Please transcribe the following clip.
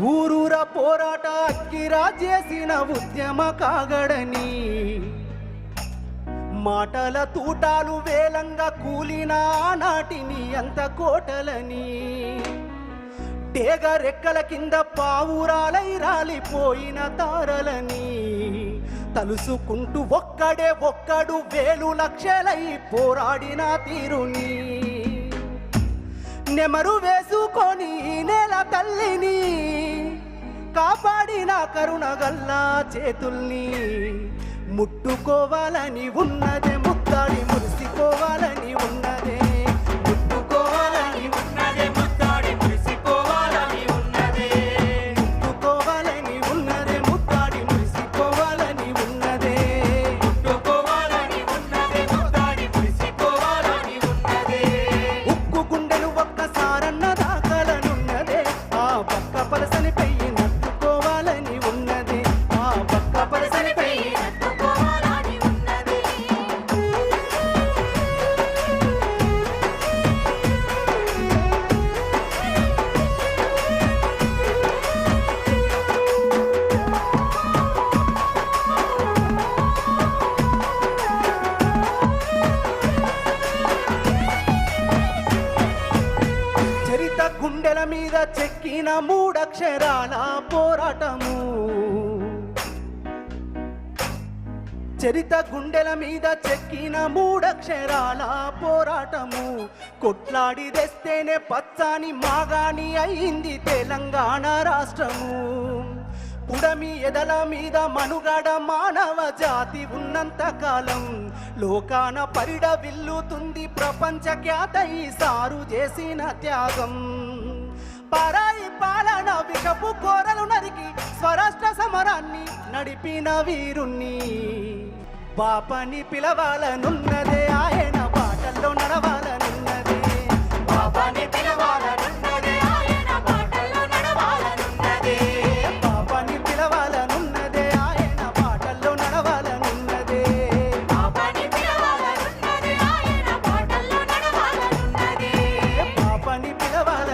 ఊరూర పోరాట అక్కిరా చేసిన ఉద్యమ కాగడని మాటల తూటాలు వేలంగా కూలిన నాటిని అంత కోటలని తేగ రెక్కల కింద పావురాలై రాలిపోయిన తారలని తలుసుకుంటూ ఒక్కడు వేలు లక్షలై పోరాడిన తీరుని నెమరు వేసుకొని నేల తల్లిని కాపాడిన కరుణగల్లా చేతుల్ని ముట్టుకోవాలని ఉన్నదే ముద్దాడి మురిసిపోవాలని ఉన్నదే ముట్టుకోవాలని ఉన్నదే ముద్దాడి మురిసిపోవాలని ఉన్నదే ముట్టుకోవాలని ఉన్నదే ముద్దాడి మురిసిపోవాలని ఉన్నదే ముట్టుకోవాలని ఉన్నదే ముద్దాడి మురిసిపోవాలని ఉన్నదే ఉక్కు గుండెలు ఒక్కసారన్న దాకాలనున్నదే ఆ పక్క పలసని పెయ్యి నట్టుకోవాలని ఉన్నదే ఆ పక్క పలసని పెయ్యి చరిత గుండెల మీద చెక్కిన మూడక్షరాల పోరాటము చరిత గుండెల మీద చెక్కిన మూడక్షరాల పోరాటము కొట్లాడి తెస్తేనే పచ్చాని మాగాని అయింది తెలంగాణ రాష్ట్రము పుడమి ఎదల మీద మనుగడ మానవ జాతి ఉన్నంత కాలం లోకాన పరిడ విల్లుతుంది ప్రపంచ ఖ్యాత ఈ సారు చేసిన త్యాగం పరాయి పాలన విషపు కోరలు నరికి స్వరాష్ట్ర సమరాన్ని నడిపిన వీరుణ్ణి బాపని పిలవాలనున్నదే ఆయన బాటల్లో నడవాలనున్నదే బాపని పిలవాలనున్నదే ఆయన బాటల్లో నడవాలనున్నదే బాపని పిలవాలనున్నదే ఆయన బాటల్లో నడవాలనున్నదే బాపని పిలవాలనున్నదే ఆయన బాటల్లో నడవాలనున్నదే బాపని పిలవాల